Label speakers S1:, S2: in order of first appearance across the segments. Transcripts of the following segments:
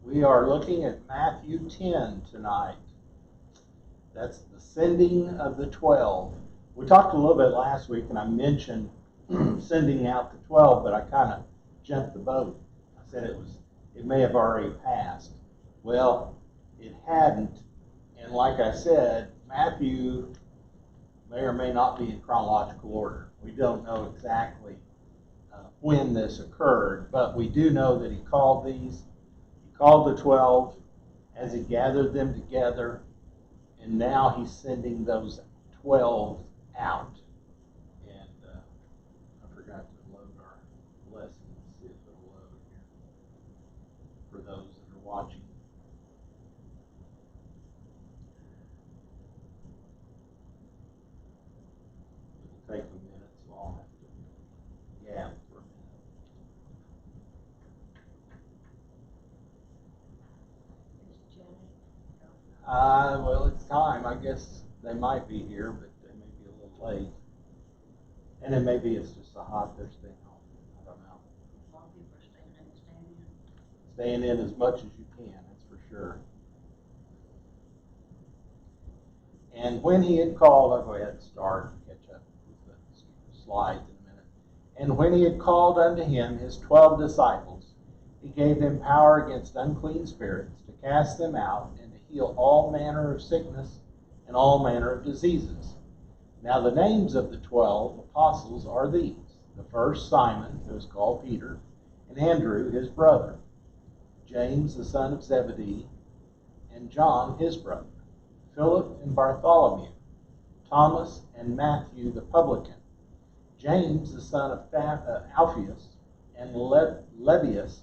S1: We are looking at Matthew 10 tonight. That's the sending of the 12. We talked a little bit last week, and I mentioned sending out the 12, but I kind of jumped the boat. I said it may have already passed. Well, it hadn't, and like I said, Matthew may or may not be in chronological order. We don't know exactly when this occurred, but we do know that he called the 12 as he gathered them together, and now he's sending those 12 out. And I forgot to load our lesson. Let's see if it'll load here for those that are watching. It'll take a minute, so I'll have to gap for a minute. Well, it's time. I guess they might be here, but they may be a little late. And then maybe it's just so hot they're staying home. I don't know.
S2: A lot of people are staying in.
S1: Staying in as much as you can, that's for sure. And when he had called, I'll go ahead and start and catch up with the slides in a minute. And when he had called unto him his 12 disciples, he gave them power against unclean spirits to cast them out and to heal all manner of sickness and all manner of diseases. Now the names of the 12 apostles are these: the first Simon, who is called Peter, and Andrew his brother, James the son of Zebedee, and John his brother, Philip and Bartholomew, Thomas and Matthew the publican, James the son of Alphaeus, and Lebbaeus,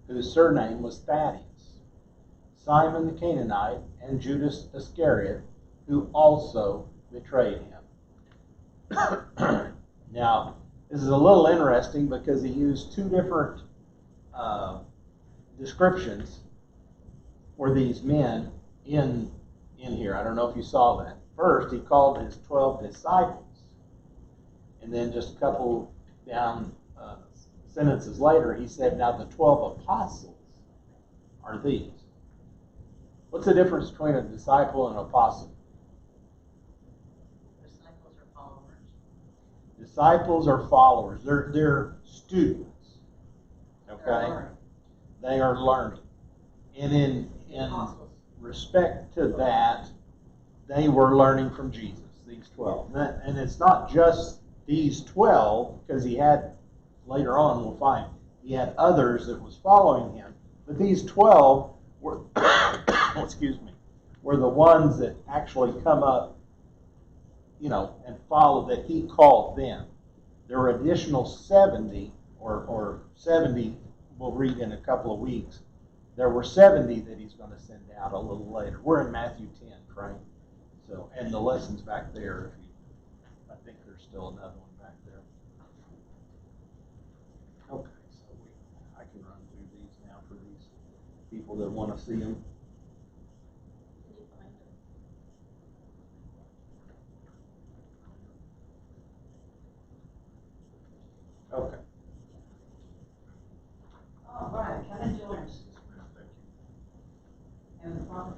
S1: whose surname was Thaddeus, Simon the Canaanite, and Judas Iscariot, who also betrayed him. Now, this is a little interesting because he used two different descriptions for these men in here. I don't know if you saw that. First, he called his 12 disciples, and then just a couple down sentences later, he said, now the 12 apostles are these. What's the difference between a disciple and an apostle?
S2: Disciples are followers.
S1: Disciples are followers. They're students. Okay? They are learning. And in respect to that, they were learning from Jesus, these 12. And it's not just these 12, because he had, later on we'll find, he had others that was following him. But these 12 were, were the ones that actually come up, and follow, that he called them. There were additional 70, or 70, we'll read in a couple of weeks. There were 70 that he's going to send out a little later. We're in Matthew 10, Frank. So, and the lesson's back there. I think there's still another one back there. Okay, so I can run through these now for these people that want to see them. Okay.
S2: All right, come and join us. And the Father.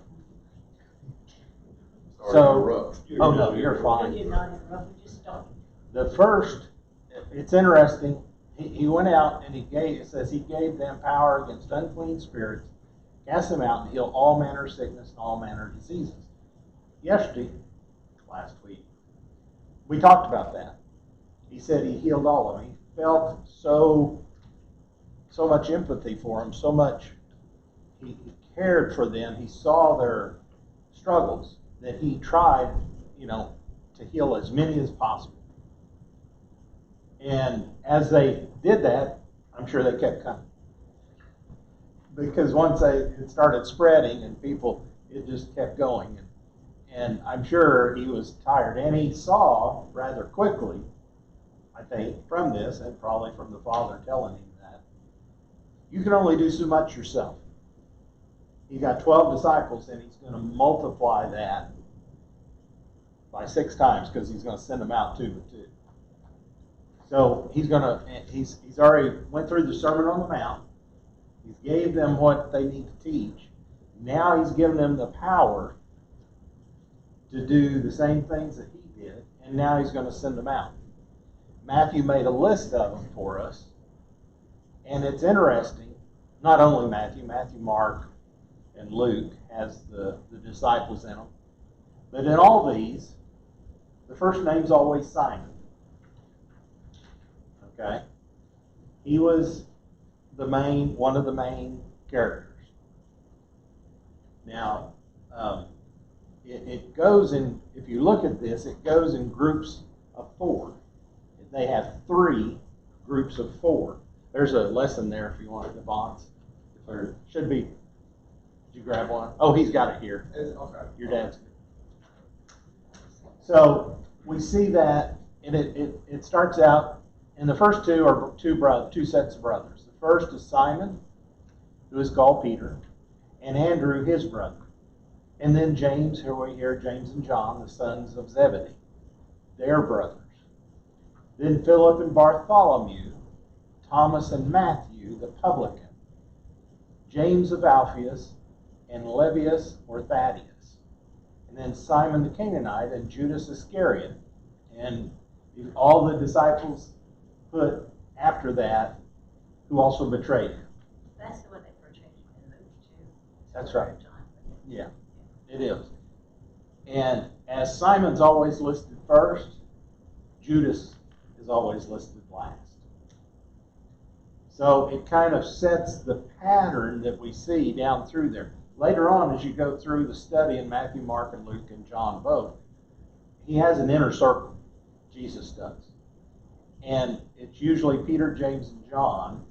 S1: So, oh no, you're fine.
S2: You're not interrupted, just start.
S1: The first, it's interesting. He went out and it says he gave them power against unclean spirits, cast them out, and heal all manner of sickness and all manner of diseases. Last week, we talked about that. He said he healed all of them. He felt so much empathy for them, so much he cared for them. He saw their struggles that he tried, to heal as many as possible. And as they did that, I'm sure they kept coming. Because once it started spreading and people, it just kept going. And I'm sure he was tired. And he saw rather quickly, I think, from this, and probably from the Father telling him that, you can only do so much yourself. He got 12 disciples, and he's going to multiply that by 6 times, because he's going to send them out 2 and 2. So he's already went through the Sermon on the Mount, He's gave them what they need to teach. Now he's given them the power to do the same things that he did, and now he's going to send them out. Matthew made a list of them for us, and it's interesting. Not only Matthew, Mark, and Luke has the disciples in them, but in all these, the first name's always Simon. Okay? He was one of the main characters. Now, it goes in, if you look at this, it goes in groups of 4. They have 3 groups of 4. There's a lesson there if you want the bonds. There should be. Did you grab one? Oh, he's got it here.
S3: Okay.
S1: Your dad's good. So we see that, and it starts out, and the first 2 are two sets of brothers. The first is Simon, who is called Peter, and Andrew, his brother. And then James, here we hear James and John, the sons of Zebedee, their brothers. Then Philip and Bartholomew, Thomas and Matthew, the publican, James of Alphaeus, and Lebbaeus or Thaddeus. And then Simon the Canaanite and Judas Iscariot. And all the disciples put after that, who also betrayed him.
S2: That's the way they portrayed him in Luke too.
S1: That's right. Yeah, it is. And as Simon's always listed first, Judas is always listed last. So it kind of sets the pattern that we see down through there. Later on, as you go through the study in Matthew, Mark, and Luke, and John both, he has an inner circle. Jesus does. And it's usually Peter, James, and John.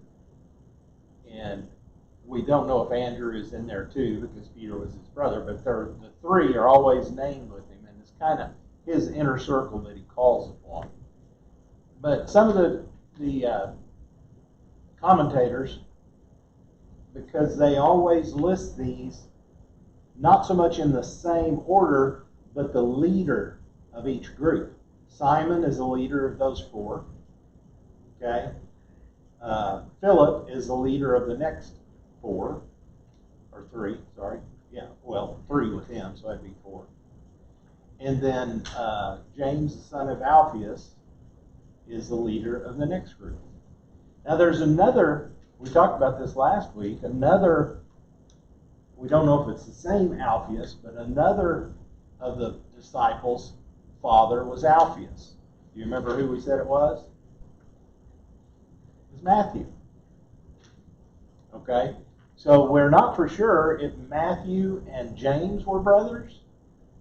S1: And we don't know if Andrew is in there too, because Peter was his brother, but the 3 are always named with him, and it's kind of his inner circle that he calls upon. But some of the commentators, because they always list these not so much in the same order, but the leader of each group. Simon is the leader of those 4. Okay? Philip is the leader of the next 4, or 3, sorry. Yeah, well, 3 with him, so that'd be 4. And then James, the son of Alphaeus, is the leader of the next group. Now there's another, we talked about this last week, another, we don't know if it's the same Alphaeus, but another of the disciples' father was Alphaeus. Do you remember who we said it was? It was Matthew. Okay? So we're not for sure if Matthew and James were brothers.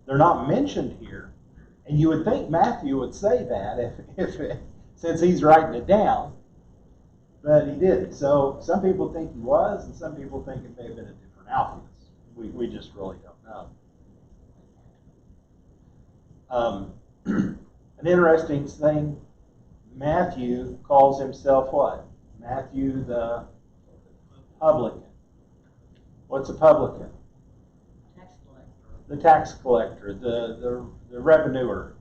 S1: They're not mentioned here. And you would think Matthew would say that if since he's writing it down. But he didn't. So some people think he was, and some people think it may have been a different Alphaeus. We just really don't know. An interesting thing, Matthew calls himself what? Matthew the publican. What's a publican?
S2: Tax collector.
S1: The tax collector, the revenuer,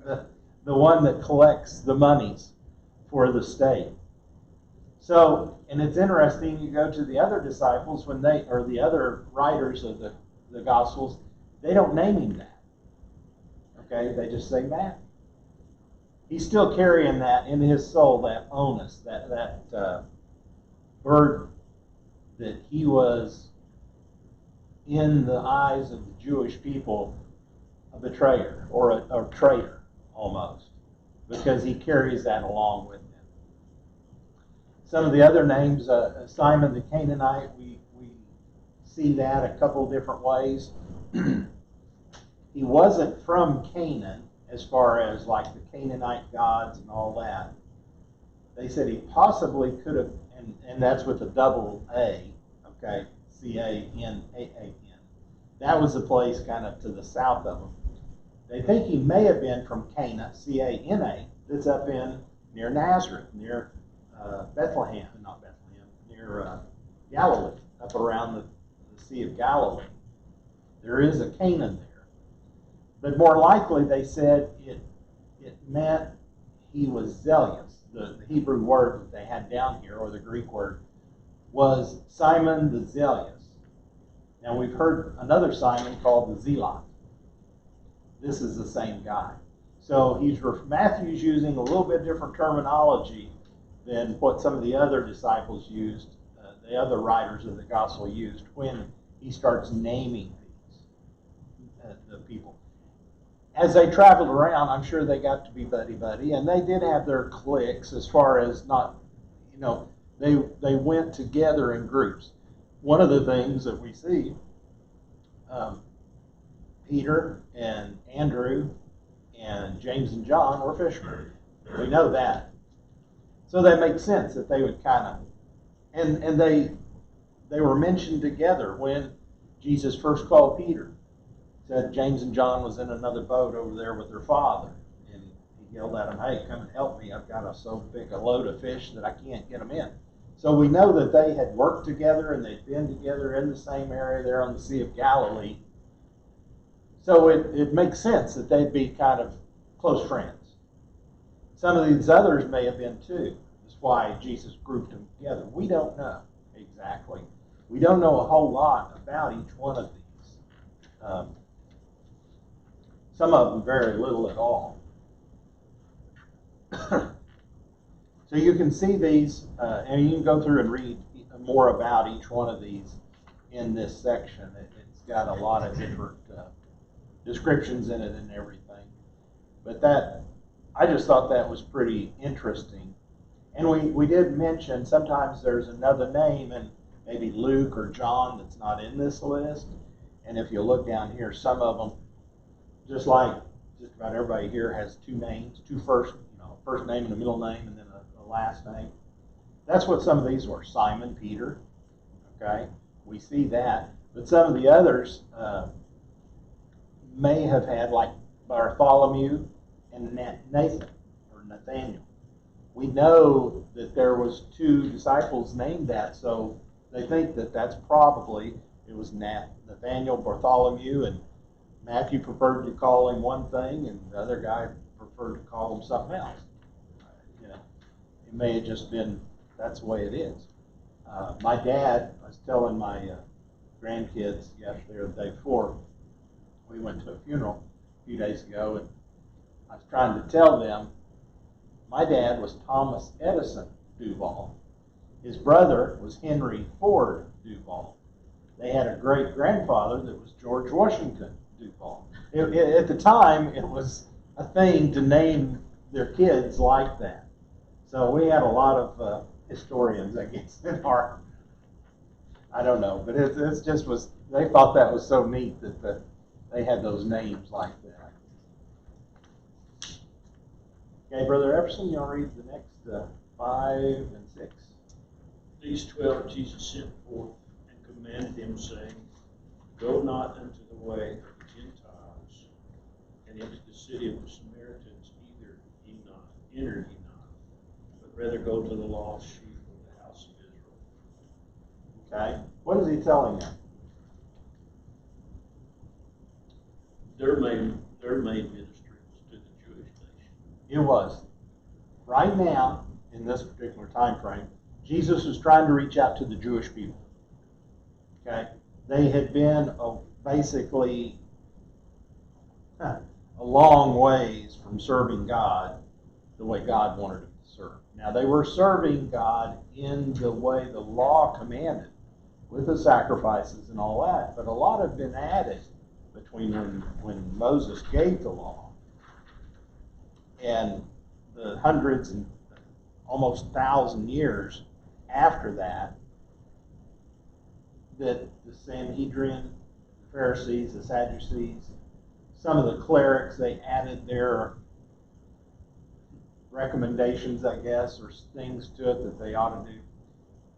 S1: the one that collects the monies for the state. So, and it's interesting, you go to the other disciples, or the other writers of the Gospels, they don't name him that. Okay, they just say Matthew. He's still carrying that in his soul, that onus, that burden that he was, in the eyes of the Jewish people, a betrayer or a traitor almost, because he carries that along with him. Some of the other names, Simon the Canaanite, we see that a couple different ways. He wasn't from Canaan, as far as like the Canaanite gods and all that. They said he possibly could have, and that's with a double A, okay, C-A-N-A-A-N. That was a place kind of to the south of them. They think he may have been from Cana, C-A-N-A, that's up in near Nazareth, near Bethlehem, not Bethlehem, near Galilee, up around the Sea of Galilee. There is a Canaan there. But more likely, they said it meant he was zealous. The Hebrew word that they had down here, or the Greek word, was Simon the Zealous. Now we've heard another Simon called the Zealot. This is the same guy. So Matthew's using a little bit different terminology than what some of the other disciples used, the other writers of the gospel used when he starts naming the people. As they traveled around, I'm sure they got to be buddy-buddy, and they did have their cliques as far as not, they went together in groups. One of the things that we see, Peter and Andrew and James and John were fishermen. We know that. So that makes sense that they would kind of, and they were mentioned together when Jesus first called Peter. Said James and John was in another boat over there with their father. And he yelled at them, hey, come and help me. I've got so big a load of fish that I can't get them in. So we know that they had worked together and they'd been together in the same area there on the Sea of Galilee. So it makes sense that they'd be kind of close friends. Some of these others may have been too. That's why Jesus grouped them together. We don't know exactly. We don't know a whole lot about each one of these. Some of them very little at all. So you can see these, and you can go through and read more about each one of these in this section. It's got a lot of different descriptions in it and everything. But I just thought that was pretty interesting. And we did mention sometimes there's another name, and maybe Luke or John that's not in this list. And if you look down here, some of them, just like just about everybody here, has two names, two first name and a middle name, and then a last name. That's what some of these were. Simon, Peter. Okay, we see that. But some of the others may have had, like Bartholomew and Nathan or Nathaniel. We know that there was two disciples named that, so they think that that's probably it was Nathaniel, Bartholomew, and Matthew preferred to call him one thing, and the other guy preferred to call him something else. It may have just been that's the way it is. My dad, I was telling my grandkids yesterday or the day before, we went to a funeral a few days ago, and I was trying to tell them my dad was Thomas Edison Duval. His brother was Henry Ford Duval. They had a great-grandfather that was George Washington Duval. At the time, it was a thing to name their kids like that. So we had a lot of historians, I guess, in our, I don't know, but it just was, they thought that was so neat that they had those names like that. Okay, Brother Epperson, you want to read the next 5 and 6?
S3: These 12 Jesus sent forth and commanded them, saying, Go not into the way of the Gentiles, and into the city of the Samaritans enter ye not, but rather go to the lost sheep of the house of Israel.
S1: Okay, what is he telling them?
S3: Their main ministry was to the Jewish nation.
S1: It was. Right now, in this particular time frame, Jesus was trying to reach out to the Jewish people. Okay? They had been basically a long ways from serving God the way God wanted them to serve. Now, they were serving God in the way the law commanded, with the sacrifices and all that, but a lot had been added between when Moses gave the law and the hundreds and almost 1,000 years after that the Sanhedrin, the Pharisees, the Sadducees, some of the clerics, they added their recommendations, I guess, or things to it that they ought to do.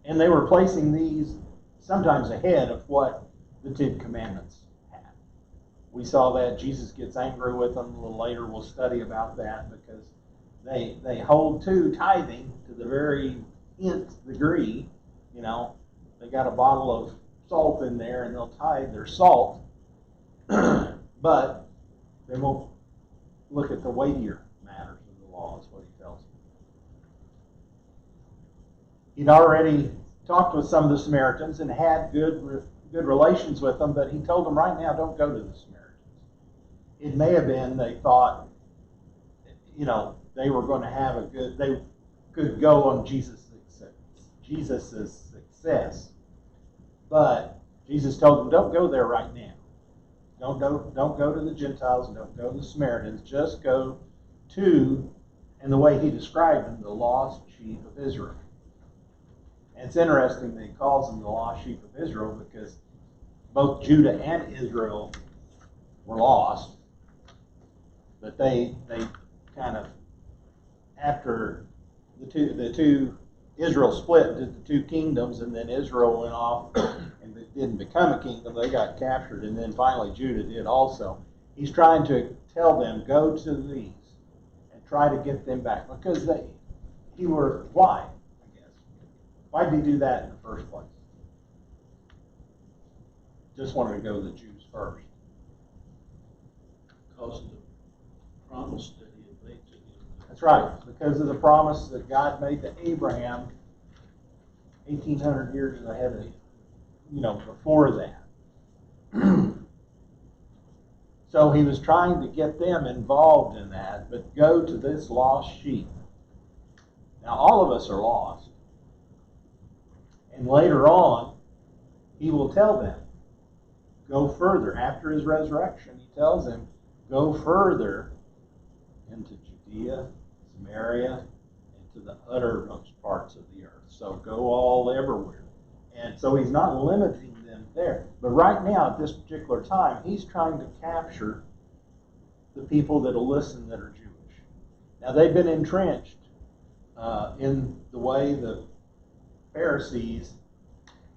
S1: And they were placing these sometimes ahead of what the 10 Commandments had. We saw that Jesus gets angry with them. A little later we'll study about that because they hold to tithing to the very nth degree. They got a bottle of salt in there and they'll tithe their salt, but they won't look at the weightier matters of the law, is what he tells them. He'd already talked with some of the Samaritans and had good relations with them, but he told them right now, don't go to the Samaritans. It may have been they thought, they were going to have they could go on Jesus' success. But Jesus told them, don't go there right now. Don't go to the Gentiles, and don't go to the Samaritans. Just go to, and the way he described them, the lost sheep of Israel. And it's interesting that he calls them the lost sheep of Israel because both Judah and Israel were lost. But they kind of, after the two Israel split into the two kingdoms, and then Israel went off and didn't become a kingdom. They got captured, and then finally Judah did also. He's trying to tell them, go to these and try to get them back, because why? I guess. Why did he do that in the first place? Just wanted to go to the Jews first.
S3: Because of the promise that he had made to them.
S1: That's right, because of the promise that God made to Abraham 1,800 years ahead of him, before that. So he was trying to get them involved in that, but go to this lost sheep. Now, all of us are lost. And later on, he will tell them, go further. After his resurrection, he tells them, go further into Judea, Samaria, and to the uttermost parts of the earth. So go all everywhere. And so he's not limiting them there. But right now, at this particular time, he's trying to capture the people that will listen that are Jewish. Now, they've been entrenched in the way the Pharisees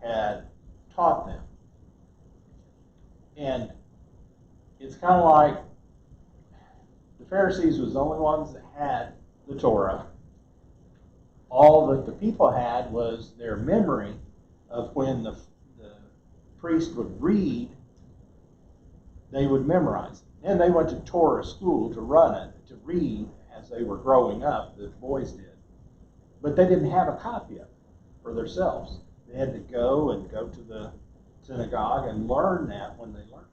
S1: had taught them. And it's kind of like the Pharisees was the only ones that had the Torah. All that the people had was their memory of when the priest would read, they would memorize it. And they went to Torah school to run it, to read as they were growing up, the boys did. But they didn't have a copy of it for themselves. They had to go to the synagogue and learn that when they learned.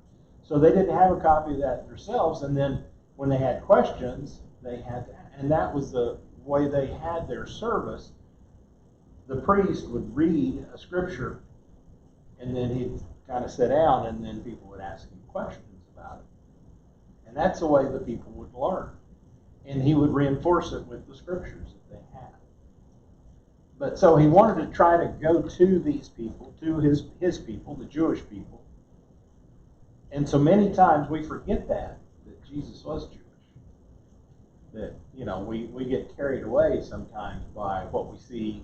S1: So they didn't have a copy of that themselves, and then when they had questions, they had to, and that was the way they had their service. The priest would read a scripture, and then he'd kind of sit down, and then people would ask him questions about it. And that's the way the people would learn. And he would reinforce it with the scriptures that they had. But so he wanted to try to go to these people, to his people, the Jewish people. And so many times we forget that Jesus was Jewish. That, we get carried away sometimes by what we see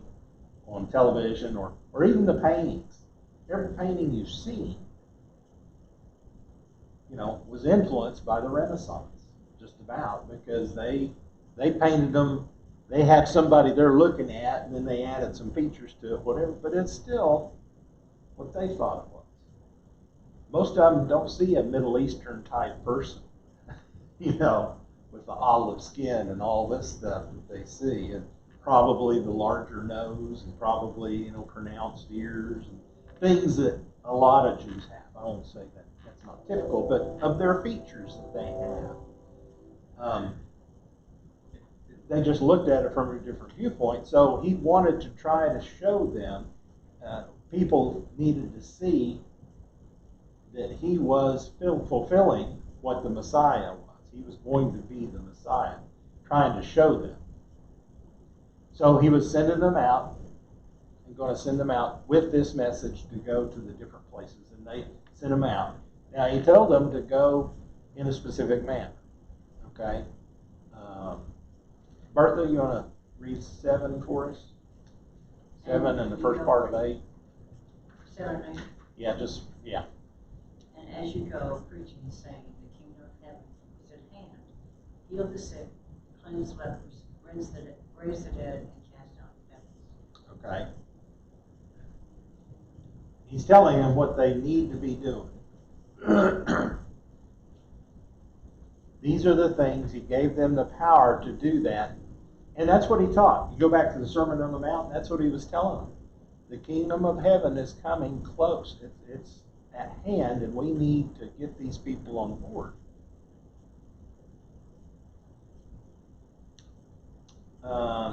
S1: on television or even the paintings. Every painting you've seen, was influenced by the Renaissance, just about, because they painted them. They had somebody they're looking at, and then they added some features to it, whatever. But it's still what they thought it was. Most of them don't see a Middle Eastern type person, with the olive skin and all this stuff that they see, and probably the larger nose, and probably pronounced ears, and things that a lot of Jews have. I won't say that that's not typical, but of their features that they have. They just looked at it from a different viewpoint. So he wanted to try to show them, people needed to see that he was fulfilling what the Messiah was. He was going to be the Messiah, trying to show them. So he was sending them out, and going to send them out with this message to go to the different places. And they sent them out. Now he told them to go in a specific manner. Okay? Bertha, you want to read 7 for us? 7 and the first part of 8?
S2: 7 and 8.
S1: Yeah,
S2: And as you go, preaching, saying, the kingdom of heaven is at hand. Heal the sick, cleanse lepers, raise the dead, and cast out devils.
S1: okay. He's telling them what they need to be doing. These are the things. He gave them the power to do that. And that's what he taught. You go back to the Sermon on the Mount, that's what he was telling them. The kingdom of heaven is coming close. It's at hand, and we need to get these people on board.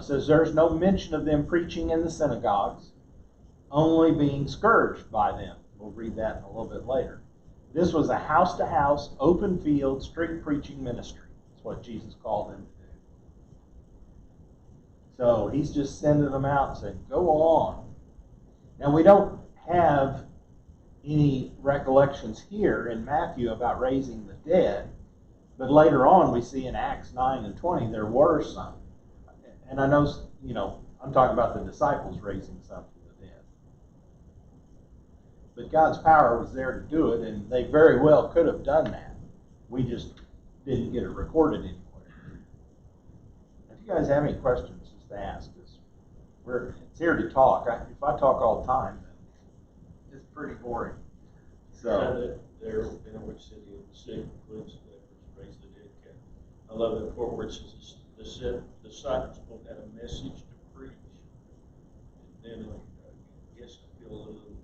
S1: Says there's no mention of them preaching in the synagogues, only being scourged by them. We'll read that in a little bit later. This was a house-to-house, open field, street preaching ministry. That's what Jesus called them to do. So he's just sending them out and saying, go on. Now we don't have any recollections here in Matthew about raising the dead, but later on we see in Acts 9 and 20 there were some. And I know, I'm talking about the disciples raising some from the dead. But God's power was there to do it, and they very well could have done that. We just didn't get it recorded anywhere. If you guys have any questions, just ask us. It's here to talk. If I talk all the time, then it's pretty boring. So
S3: there in which city of the sick, cleanse the lepers, raise the dead. I love that part where it says the disciples both had a message to preach, and then I guess I feel a little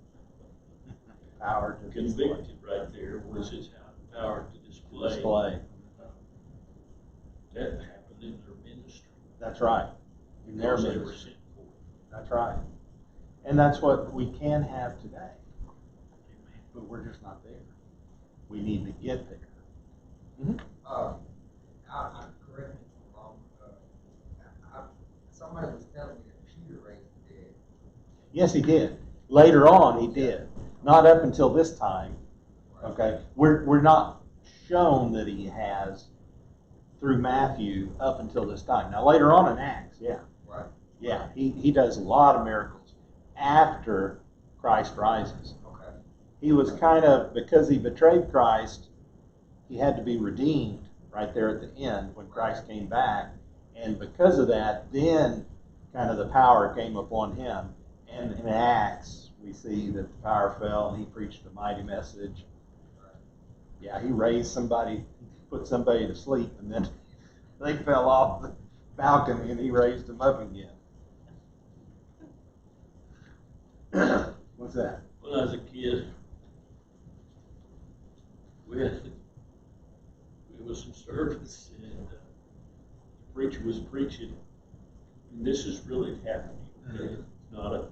S1: power to
S3: convicted right there, where it says power to display. That happened in their ministry.
S1: That's right. In their
S3: They were
S1: ministry.
S3: sent for.
S1: That's right. And that's what we can have today.
S3: Amen.
S1: But we're just not there. We need to get there. Mm-hmm.
S4: I correct me if I'm wrong. Somebody was telling me that Peter raised the dead.
S1: Yes, he did. Later on, he did. Not up until this time. Okay, we're not shown that he has through Matthew up until this time. Now later on in Acts, yeah,
S4: Right.
S1: yeah, he does a lot of miracles after Christ rises.
S4: Okay.
S1: He was kind of, because he betrayed Christ, he had to be redeemed right there at the end when Christ came back, and because of that, then kind of the power came upon him. And in Acts, we see that the power fell, and he preached a mighty message. Yeah, he raised somebody, put somebody to sleep, and then they fell off the balcony, and he raised them up again. What's that?
S3: When I was a kid, it was some service, and the preacher was preaching, and this is really happening. Okay? It's not a,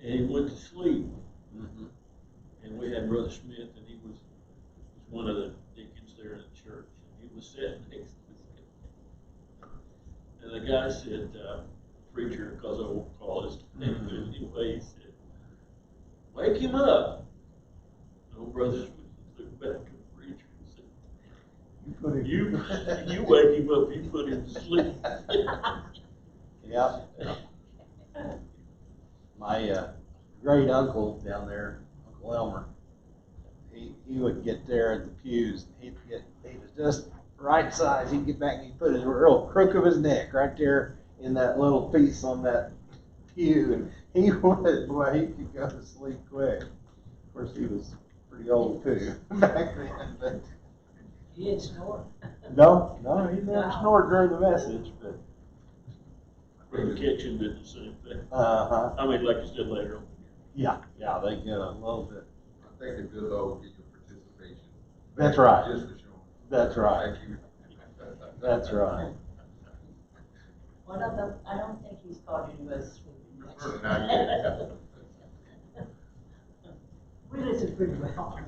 S3: and he went to sleep.
S1: Mm-hmm.
S3: And we had Brother Smith, and he was one of the deacons there in the church, and he was sitting next to us. And the guy said, preacher, because I won't call his name, but anyway, he said, wake him up. And old Brother Smith looked back at the preacher and said, you wake him up, you put him to sleep.
S1: Yeah. My great uncle down there, Uncle Elmer, he would get there at the pews, and he was just right size. He'd get back and he'd put his real crook of his neck right there in that little piece on that pew, and he could go to sleep quick. Of course, he was pretty old too back then, but
S2: He didn't snore.
S1: no, he never snored during the message, but
S3: Brother Kitchen did the same thing.
S1: uh-huh.
S3: I mean, like you said later on.
S1: Yeah, they get a little bit.
S5: I think the good Lord will get your participation.
S1: That's right.
S5: Just for showing.
S1: That's right.
S5: Thank you.
S1: That's right.
S2: Well, I don't think he's called you to go to sleep.
S5: Certainly not yet.
S2: We listen pretty well.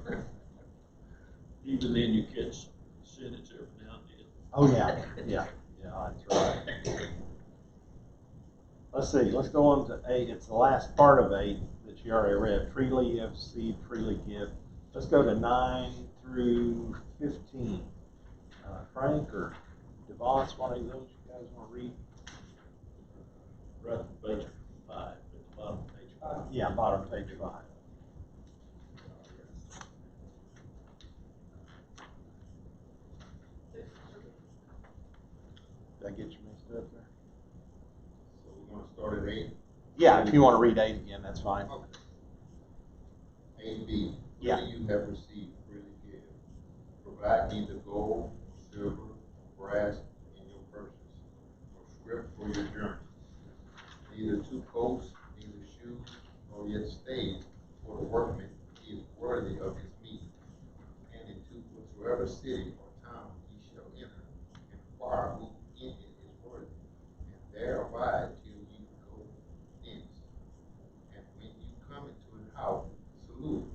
S3: Even then, you catch sentence every now and then.
S1: Oh, yeah, that's right. Let's see, let's go on to 8. It's the last part of 8 that you already read. Freely have received, freely give. Let's go to 9 through 15. Frank or DeVos, one of those you guys want to read?
S3: Right at page 5, at the bottom of page 5.
S1: Yeah, bottom page 5. Did I get you mixed up there?
S5: So we're gonna start at 8.
S1: Yeah, if you want to read 8 again, that's fine.
S5: Okay. 8B.
S1: Yeah.
S5: Freely you have received, freely give. Provide neither gold, silver, brass in your purses, nor scrip for your journey, neither two coats, neither shoes, nor yet stays, for the workman is worthy of his meat. And into whatsoever city or town ye shall enter, inquire who in it is worthy, and there abide till ye go thence. And when you come into a house, salute,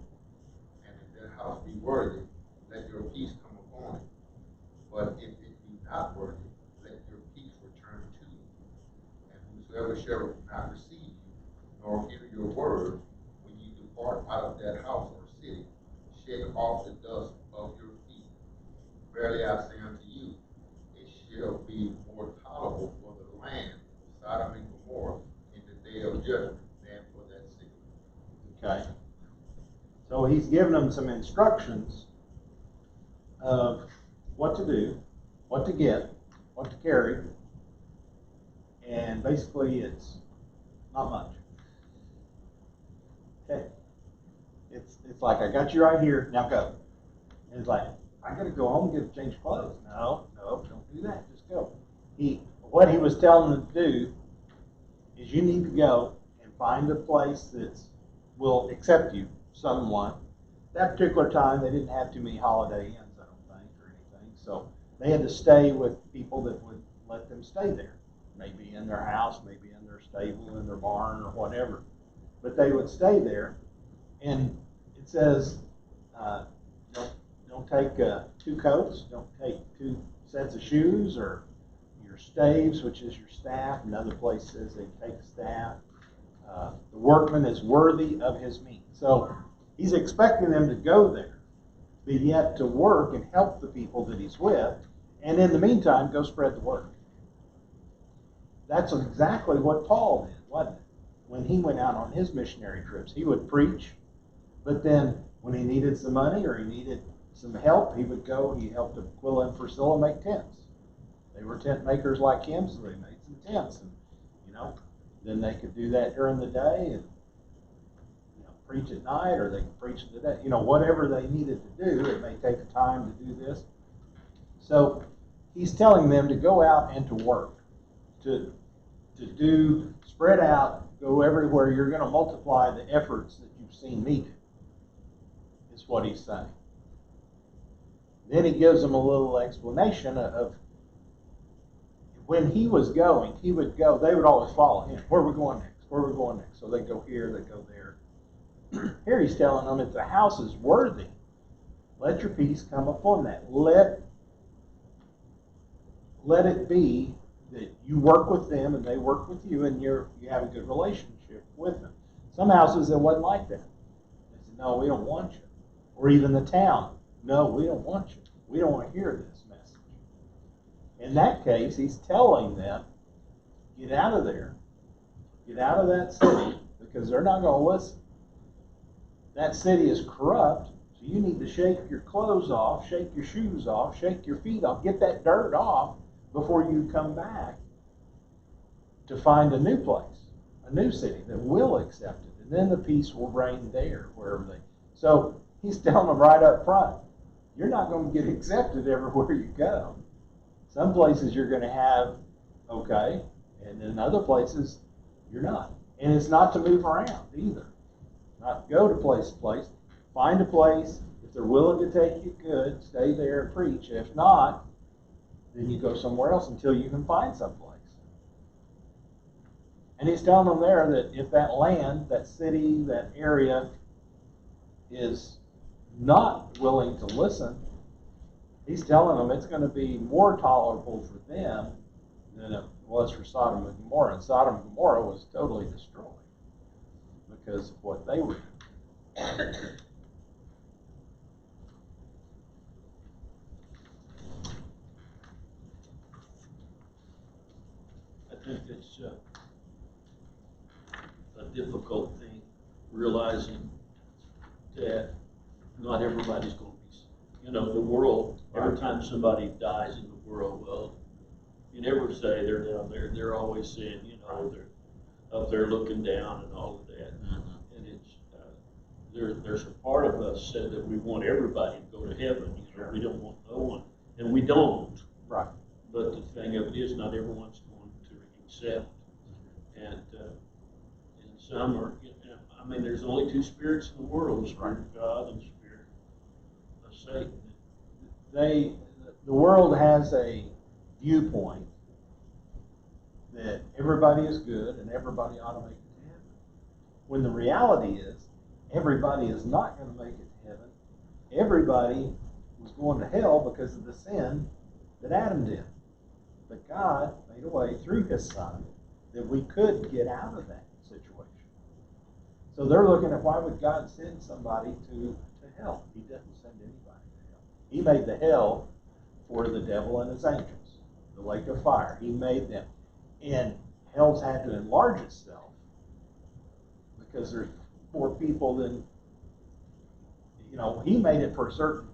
S5: and if that house be worthy, let your peace come upon it. But if it be not worthy, let your peace return to you. And whosoever shall not receive you, nor hear your word, when you depart out of that house or city, shake off the dust of your feet. Verily I say unto you, it shall be more tolerable for the land of Sodom and Gomorrah in the day of judgment than for that city.
S1: Okay. So he's given them some instructions of what to do, what to get, what to carry, and basically it's not much. Okay. It's like, I got you right here, now go. And it's like, I gotta go home and get a change of clothes. No, don't do that, just go. What he was telling them to do is you need to go and find a place that will accept you, someone. That particular time, they didn't have too many holiday inns, I don't think, or anything. So they had to stay with people that would let them stay there. Maybe in their house, maybe in their stable, in their barn, or whatever. But they would stay there. And it says, don't take 2 coats, don't take 2 sets of shoes, or your staves, which is your staff. Another place says they take a staff. The workman is worthy of his meat. So he's expecting them to go there, but yet to work and help the people that he's with, and in the meantime, go spread the word. That's exactly what Paul did, wasn't it? When he went out on his missionary trips, he would preach, but then when he needed some money or he needed some help, he would go. He helped Aquila and Priscilla make tents. They were tent makers like him, so they made some tents, and then they could do that during the day and preach at night, or they could preach in the day. Whatever they needed to do. It may take time to do this. So he's telling them to go out and to work, to do, spread out, go everywhere. You're going to multiply the efforts that you've seen me do, is what he's saying. Then he gives them a little explanation of when he was going, he would go, they would always follow him. Where are we going next? Where are we going next? So they go here, they go there. Here he's telling them, if the house is worthy, let your peace come upon that. Let it be that you work with them and they work with you, and you have a good relationship with them. Some houses, it wasn't like that. They said, no, we don't want you. Or even the town, no, we don't want you. We don't want to hear this message. In that case, he's telling them, get out of there. Get out of that city, because they're not going to listen. That city is corrupt, so you need to shake your clothes off, shake your shoes off, shake your feet off, get that dirt off before you come back to find a new place, a new city that will accept it. And then the peace will reign there, wherever they. So he's telling them right up front, you're not going to get accepted everywhere you go. Some places you're going to have okay, and in other places you're not. And it's not to move around either. Not go to place to place. Find a place. If they're willing to take you, good. Stay there and preach. If not, then you go somewhere else until you can find someplace. And he's telling them there that if that land, that city, that area is not willing to listen, he's telling them it's going to be more tolerable for them than it was for Sodom and Gomorrah. And Sodom and Gomorrah was totally destroyed because of what they were doing.
S3: I think it's a difficult thing, realizing that not everybody's going to be, the world, every time somebody dies in the world, well, you never say they're down there. They're always saying, they're up there looking down and all of that. Mm-hmm. And it's, there's a part of us said that we want everybody to go to heaven. Sure. We don't want no one. And we don't.
S1: Right.
S3: But the thing of it is, not everyone's going to accept. And Some are, I mean, there's only two spirits in the world, the spirit of God and the spirit of Satan.
S1: The world has a viewpoint that everybody is good and everybody ought to make it to heaven. When the reality is, everybody is not going to make it to heaven. Everybody was going to hell because of the sin that Adam did. But God made a way through His Son that we could get out of that situation. So they're looking at, why would God send somebody to hell? He doesn't send anybody to hell. He made the hell for the devil and his angels, the lake of fire. He made them. And hell's had to enlarge itself because there's more people than, He made it for a certain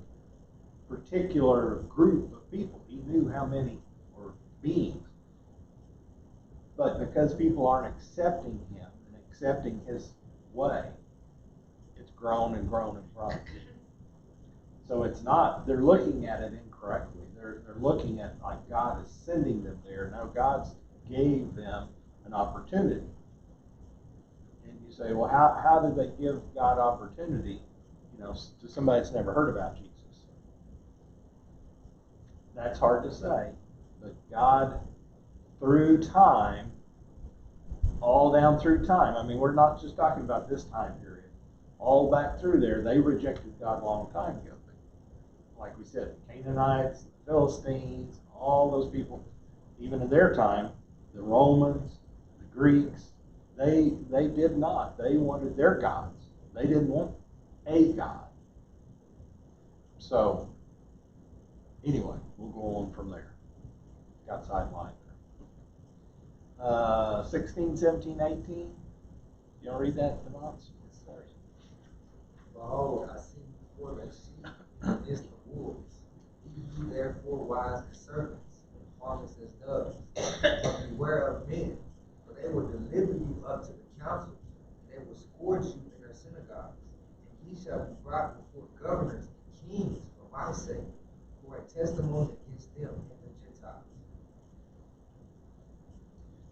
S1: particular group of people. He knew how many were beings. But because people aren't accepting Him and accepting His way, it's grown and grown and grown. So it's not, they're looking at it incorrectly. They're looking at like God is sending them there. No, God's gave them an opportunity. And you say, well, how did they give God opportunity, to somebody that's never heard about Jesus? That's hard to say. But God, through time, all down through time, I mean, we're not just talking about this time period. All back through there, they rejected God a long time ago. Like we said, the Canaanites, the Philistines, all those people, even in their time, the Romans, the Greeks, they did not. They wanted their gods. They didn't want a God. So, anyway, we'll go on from there. Got sidelined there. 16, 17, 18. Y'all read that, Devons?
S4: Yes, sir. Behold, I see before the sheep is the wolves. Be ye therefore wise as serpents, and harmless as doves. But beware of men, for they will deliver you up to the councils, and they will scourge you in their synagogues. And ye shall be brought before governors and kings for my sake, for a testimony against them and the Gentiles.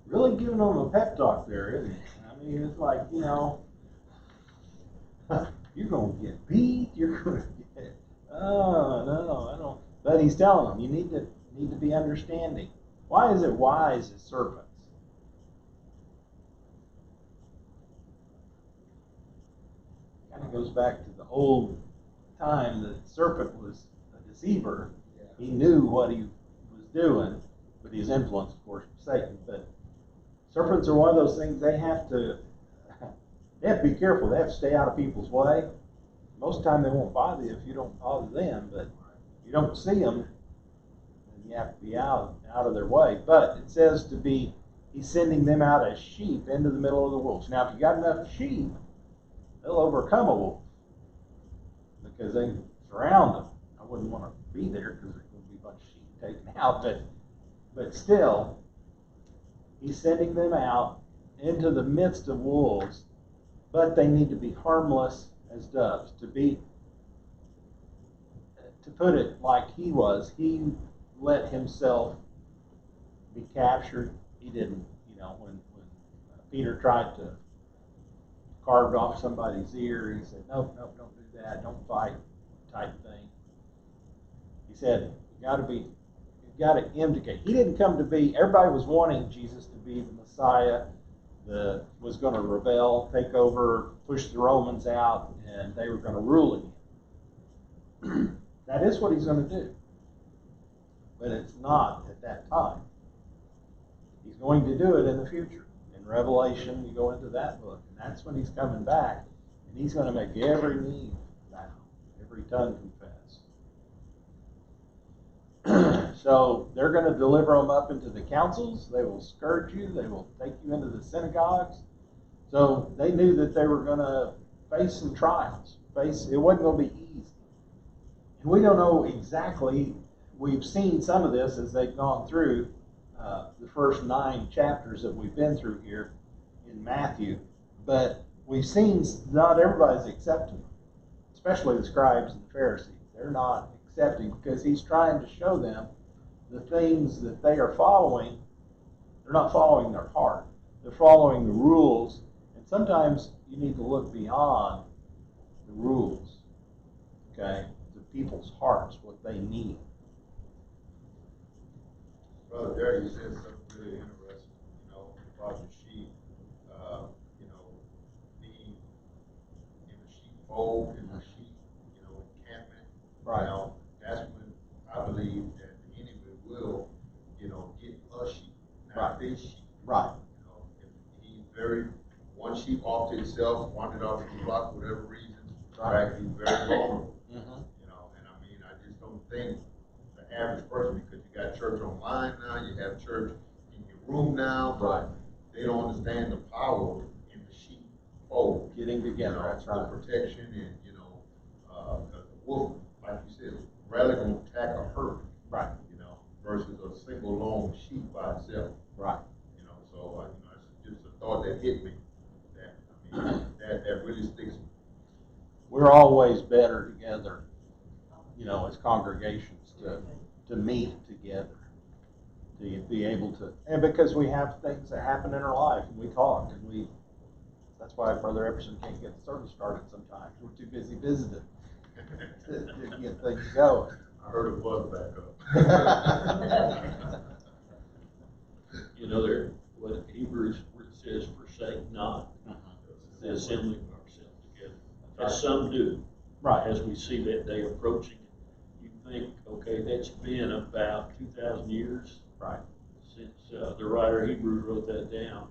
S1: Really giving them a pep talk there, isn't it? I mean, it's like, you're going to get beat, you're going to get, oh, no, I don't. But he's telling them, you need to be understanding. Why is it wise as serpents? Kind of goes back to the old time that the serpent was a deceiver.
S4: Yeah.
S1: He knew what he was doing, but he was influenced, of course, from Satan. But serpents are one of those things they have to be careful. They have to stay out of people's way. Most of the time they won't bother you if you don't bother them, but if you don't see them, then you have to be out of their way. But it says he's sending them out as sheep into the middle of the wolves. Now, if you got enough sheep, they'll overcome a wolf because they surround them. I wouldn't want to be there because there's going to be a bunch of sheep taken out, but still, he's sending them out into the midst of wolves, but they need to be harmless as doves. To put it like he was, he let himself be captured. He didn't, when Peter tried to carve off somebody's ear, he said, no, don't do that, don't fight, type thing. He said, you got to indicate. He didn't come to be, everybody was wanting Jesus to be the Messiah that was going to rebel, take over, push the Romans out, and they were going to rule again. That is what he's going to do. But it's not at that time. He's going to do it in the future. In Revelation, you go into that book, and that's when he's coming back, and he's going to make every knee bow, every tongue confess. So they're going to deliver them up into the councils. They will scourge you. They will take you into the synagogues. So they knew that they were going to face some trials. It wasn't going to be easy. And we don't know exactly. We've seen some of this as they've gone through the first 9 chapters that we've been through here in Matthew. But we've seen not everybody's accepting, especially the scribes and the Pharisees. They're not accepting because he's trying to show them the things that they are following. They're not following their heart. They're following the rules and sometimes you need to look beyond the rules, okay, to people's hearts, what they need.
S5: Brother Jerry, you said something really interesting, about the sheep, being in the sheepfold, in the sheep, encampment.
S1: Right.
S5: That's when I believe that the enemy will, get a sheep, not
S1: Right.
S5: this sheep.
S1: Right.
S5: If he's one sheep off to itself, wandered off the block for whatever reason, right? He's very vulnerable. And I mean, I just don't think the average person, because you got church online now, you have church in your room now,
S1: Right.
S5: they don't understand the power in the sheepfold.
S1: Getting together, that's right.
S5: The protection and, because the wolf, like you said, rarely gonna attack a herd.
S1: Right.
S5: Versus a single lone sheep by itself.
S1: Right.
S5: So, it's just a thought that hit me, that really sticks.
S1: We're always better together, as congregations to meet together, to be able to, and because we have things that happen in our life, and we talk, and that's why Brother Epperson can't get the service started sometimes. We're too busy visiting to get things going.
S5: I heard a buzz back up.
S3: What Hebrews says, forsake not the assembly of ourselves together. As some do.
S1: Right.
S3: As we see that day approaching, you think, okay, that's been about 2,000 years.
S1: Right.
S3: Since the writer Hebrews wrote that down.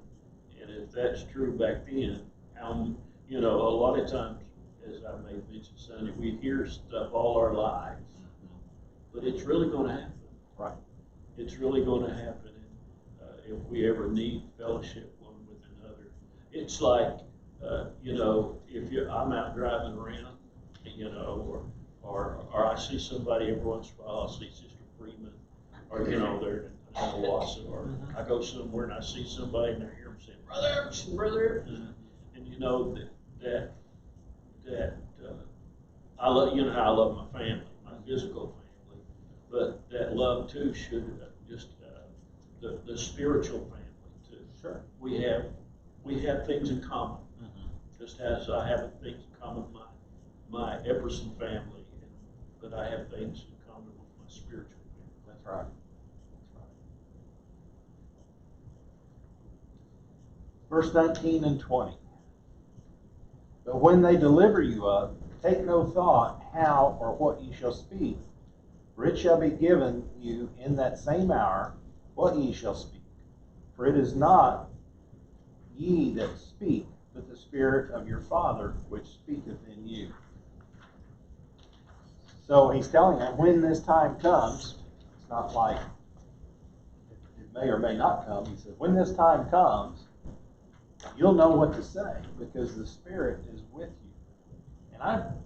S3: And if that's true back then, a lot of times, as I may mention Sunday, we hear stuff all our lives. But it's really going to happen.
S1: Right.
S3: It's really going to happen. And if we ever need fellowship one with another, it's like, if I'm out driving around, or I see somebody every once in a while, I see Sister Freeman, or, they're in Owasso, or I go somewhere and I see somebody and I hear them saying, Brother Epperson, Brother Epperson. And that I love, how I love my family, my physical family. But that love too should the spiritual family too.
S1: Sure.
S3: We have things in common, just as I have things in common with my Epperson family, but I have things in common with my spiritual family.
S1: That's right. Verse 19 and 20. But when they deliver you up, take no thought how or what ye shall speak. For it shall be given you in that same hour what ye shall speak. For it is not ye that speak, but the Spirit of your Father which speaketh in you. So he's telling them when this time comes, it's not like it may or may not come. He said, when this time comes, you'll know what to say because the Spirit is with you. And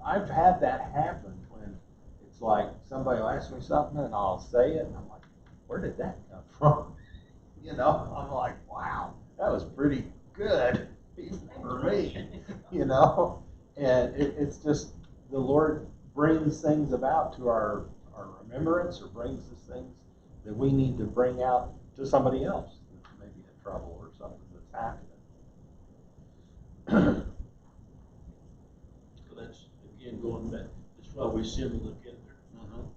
S1: I've had that happen when it's like somebody will ask me something and I'll say it and I'm like, where did that come from? I'm like, wow, that was pretty good for me, And it's just the Lord brings things about to our remembrance or brings us things that we need to bring out to somebody else that's maybe in trouble or something that's happening.
S3: So that's, again, going back, that's why we assemble together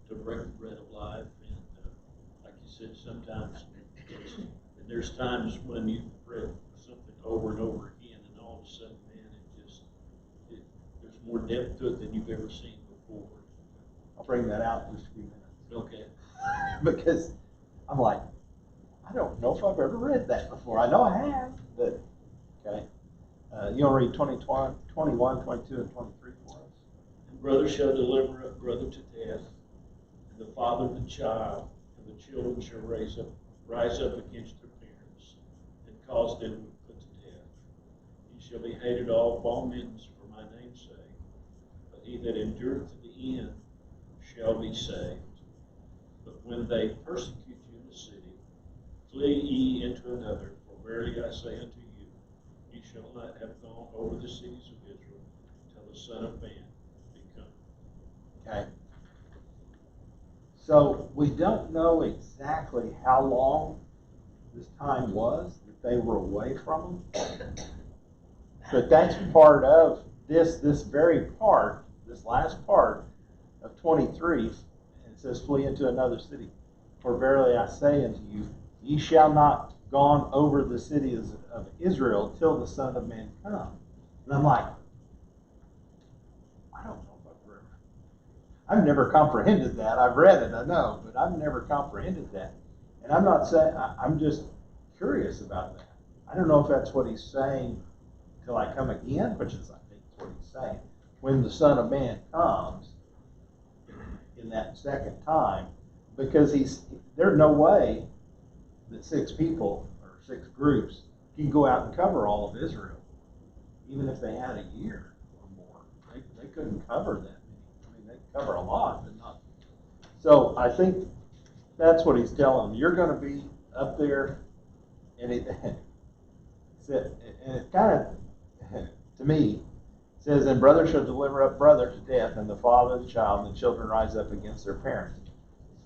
S3: to break the bread of life. And like you said, sometimes and there's times when you've read something over and over again, and all of a sudden, man, there's more depth to it than you've ever seen before.
S1: I'll bring that out in just a few minutes.
S3: Okay.
S1: Because I'm like, I don't know if I've ever read that before. I know I have, but okay. You want to read 20, 21, 22, and 23 for us?
S3: And brother shall deliver up brother to death, and the father the child, and the children shall rise up against their parents, and cause them to be put to death. Ye shall be hated of all men for my name's sake, but he that endureth to the end shall be saved. But when they persecute you in the city, flee ye into another, for verily I say unto you, ye shall not have gone over the cities of Israel till the Son of Man be come.
S1: Okay. So we don't know exactly how long this time was that they were away from them. But that's part of this very part, this last part of 23. It says, flee into another city. For verily I say unto you, ye shall not gone over the cities of Israel till the Son of Man come. And I'm like, I don't know if I've never comprehended that. I've read it, I know, but I've never comprehended that. And I'm not saying, I'm just curious about that. I don't know if that's what he's saying till I come again, which is, I think, what he's saying. When the Son of Man comes in that second time, because there's no way that 6 people or 6 groups can go out and cover all of Israel, even if they had a year or more. They couldn't cover that many. I mean, they could cover a lot, but not. So I think that's what he's telling them. You're going to be up there, and it kind of, to me, says, and brother shall deliver up brother to death, and the father the child, and the children rise up against their parents.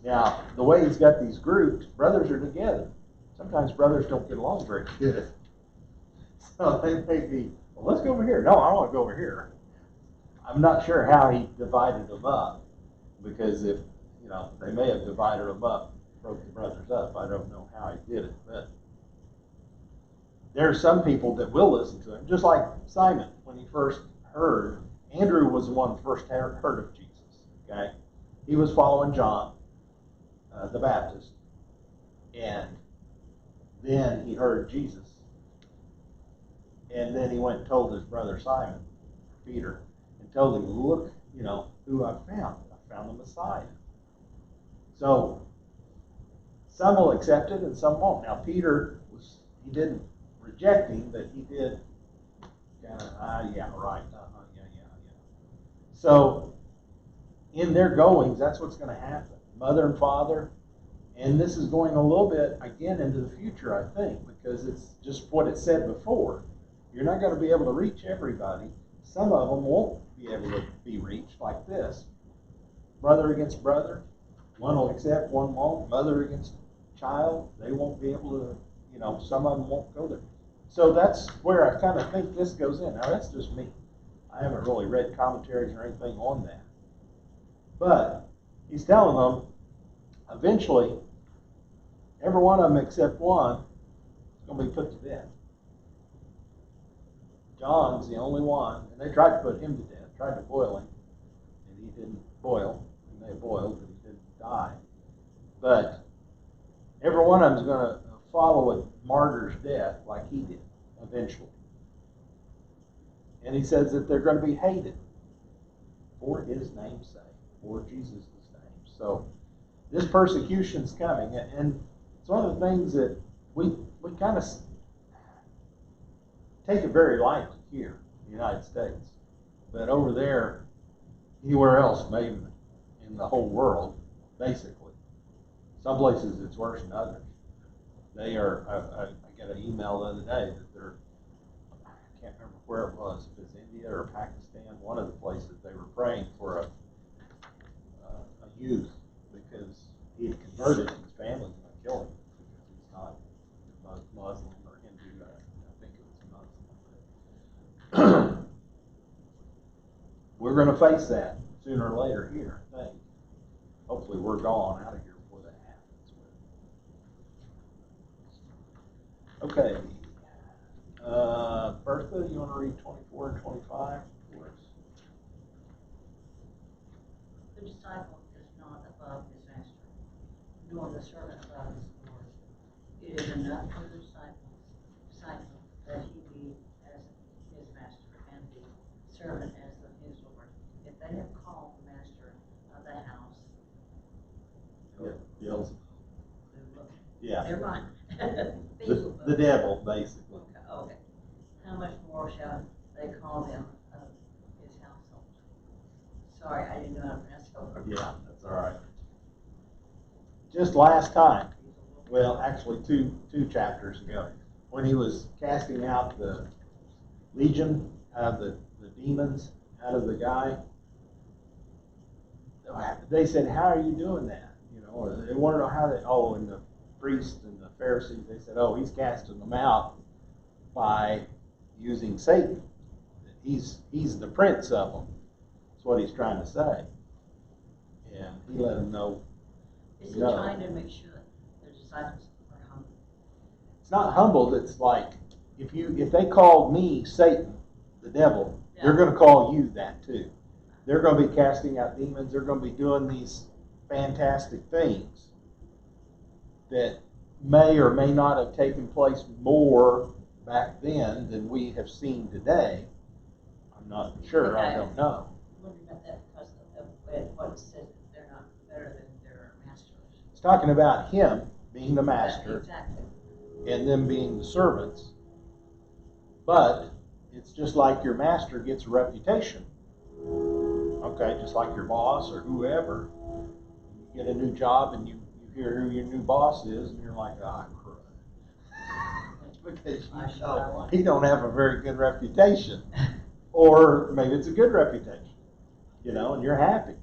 S1: Now, the way he's got these groups, brothers are together. Sometimes brothers don't get along very good. So they may be, well, let's go over here. No, I don't want to go over here. I'm not sure how he divided them up, because if, they may have divided them up, broke the brothers up. I don't know how he did it, but there are some people that will listen to him, just like Simon, when he first heard. Andrew was the one who first heard of Jesus, okay? He was following John the Baptist, and then he heard Jesus, and then he went and told his brother Simon, Peter, and told him, look, who I found. I found the Messiah. So some will accept it and some won't. Now Peter, he didn't reject him, but he did kind of, yeah, right, yeah. So in their goings, that's what's going to happen. Mother and father, and this is going a little bit again into the future, I think, because it's just what it said before. You're not going to be able to reach everybody. Some of them won't be able to be reached like this. Brother against brother, one will accept, one won't. Mother against child, they won't be able to, some of them won't go there. So that's where I kind of think this goes in. Now that's just me. I haven't really read commentaries or anything on that. But he's telling them, eventually, every one of them except one is going to be put to death. John's the only one, and they tried to put him to death, tried to boil him, and he didn't boil. He may have boiled, but he didn't die. But every one of them is going to follow a martyr's death like he did, eventually. And he says that they're going to be hated for his name's sake, for Jesus' name. So this persecution's coming, and it's one of the things that we kind of take it very lightly here in the United States. But over there, anywhere else, maybe in the whole world, basically. Some places it's worse than others. They are, I got an email the other day that they're, I can't remember where it was, if it's India or Pakistan, one of the places they were praying for a youth because he had converted and his family was going to kill him because he's not Muslim or Hindu. I think it was Muslim. We're going to face that sooner or later here, I think. Hopefully we're gone out of here before that happens. Okay. Bertha, you want to read 24 and 25 for us?
S2: The disciple is not above his master, nor the servant above his Lord. It is enough for the disciple that he be as his master, and the servant as his Lord. If they have called the master of the house,
S1: Yeah.
S2: Never mind.
S1: The devil, basically.
S2: Okay. How much more shall they call them of his household? Sorry, I didn't know how to pronounce that word.
S1: Yeah, that's all right. Just last time, well, actually two chapters ago, when he was casting out the legion, the demons out of the guy, they said, how are you doing that? Or they want to know how and the priests and the Pharisees, they said, he's casting them out by using Satan. he's the prince of them. That's what he's trying to say. And he let them know.
S2: Is he
S1: No.
S2: trying to make sure the disciples are humble?
S1: It's not humbled. It's like if they called me Satan, the devil, they're going to call you that too. They're going to be casting out demons. They're going to be doing these fantastic things that may or may not have taken place more back then than we have seen today. I'm not sure. I don't know.
S2: I'm looking at that because of what it says that they're not better than their masters.
S1: It's talking about him being the master
S2: Exactly.
S1: and them being the servants. But it's just like your master gets a reputation. Okay, just like your boss or whoever. You get a new job and you hear who your new boss is and you're like, ah, crud. Because you know he don't have a very good reputation. Or maybe it's a good reputation, you know, and you're happy.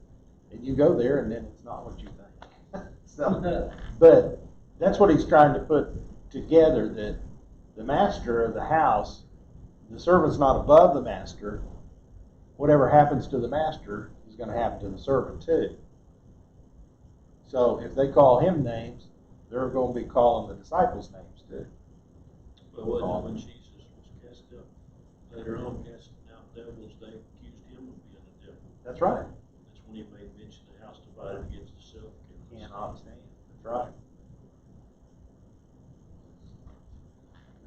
S1: And you go there and then it's not what you think. So, but that's what he's trying to put together, that the master of the house, the servant's not above the master. Whatever happens to the master is going to happen to the servant too. So if they call him names, they're going to be calling the disciples names too.
S3: But wasn't when Jesus was cast out, later on casting out devils, they accused him of being a devil.
S1: That's right.
S3: That's when he made mention of the house divided against itself.
S1: Cannot stand. That's right.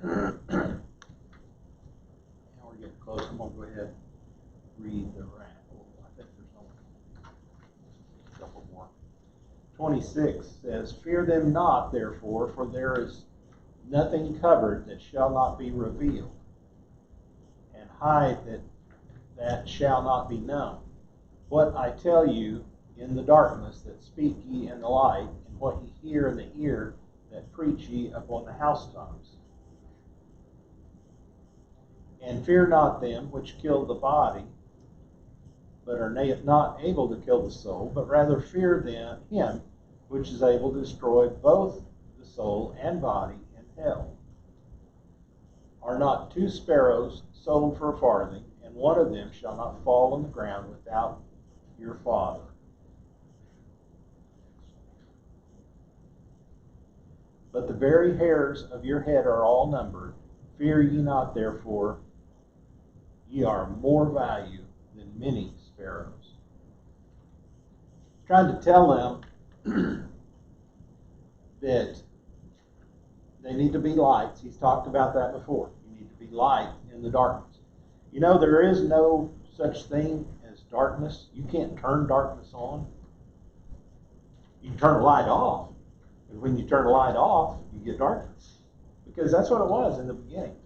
S1: Now we're getting close. I'm going to go ahead and read the rap. I think there's only a couple more. 26 says, "Fear them not, therefore, for there is nothing covered that shall not be revealed, and hide that shall not be known. What I tell you in the darkness, that speak ye in the light, and what ye hear in the ear, that preach ye upon the housetops. And fear not them which kill the body, but are not able to kill the soul, but rather fear him which is able to destroy both the soul and body in hell. Are not 2 sparrows sold for a farthing, and one of them shall not fall on the ground without your Father? But the very hairs of your head are all numbered. Fear ye not, therefore, ye are more value than many sparrows." Trying to tell them that they need to be lights. He's talked about that before. You need to be light in the darkness. You know, there is no such thing as darkness. You can't turn darkness on. You can turn a light off. And when you turn a light off, you get darkness. Because that's what it was in the beginning.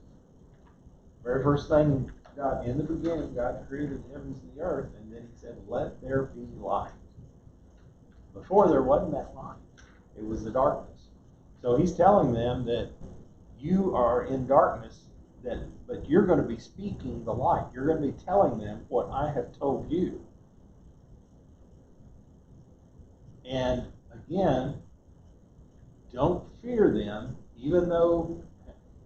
S1: Very first thing, in the beginning, God created the heavens and the earth, and then he said, "Let there be light." Before, there wasn't that light. It was the darkness. So he's telling them that you are in darkness, but you're going to be speaking the light. You're going to be telling them what I have told you. And again, don't fear them, even though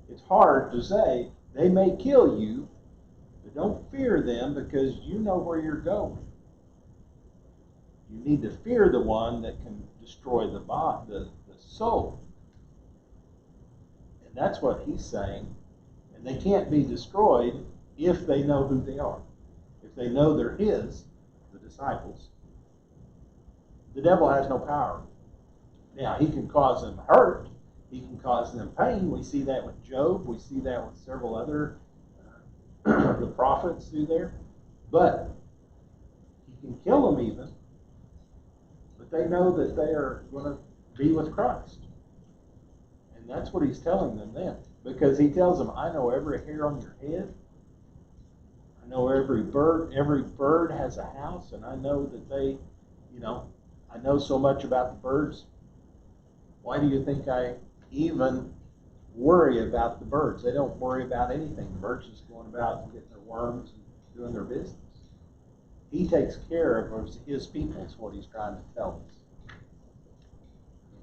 S1: it's hard to say. They may kill you, but don't fear them, because you know where you're going. You need to fear the one that can destroy the soul. And that's what he's saying. And they can't be destroyed if they know who they are. If they know they're his, the disciples. The devil has no power. Now, he can cause them hurt. He can cause them pain. We see that with Job. We see that with several other the prophets through there. But he can kill them even. But they know that they are going to be with Christ. And that's what he's telling them then. Because he tells them, I know every hair on your head. I know every bird. Every bird has a house. And I know that they, I know so much about the birds. Why do you think I even worry about the birds? They don't worry about anything. The birds just going about and getting their worms and doing their business. He takes care of his people, is what he's trying to tell us.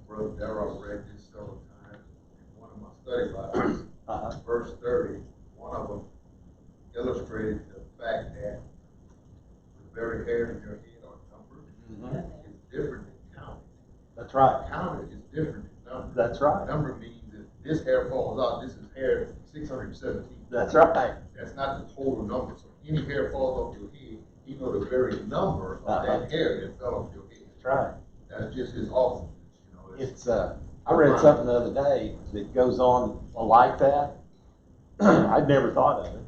S5: Brother Darrell read this several times in one of my study Bibles. Verse 30, one of them illustrated the fact that the very hair in your head are numbered
S1: Mhm.
S5: is different than counted.
S1: That's right.
S5: Counted is different than numbered.
S1: That's right.
S5: Number means if this hair falls out, this is hair 617.
S1: That's right.
S5: That's not the total number. So any hair falls off your head, he know the very number of that hair that fell off your head.
S1: That's right.
S5: That's just his awesomeness, you know.
S1: It's I read something the other day that goes on like that. I'd never thought of it,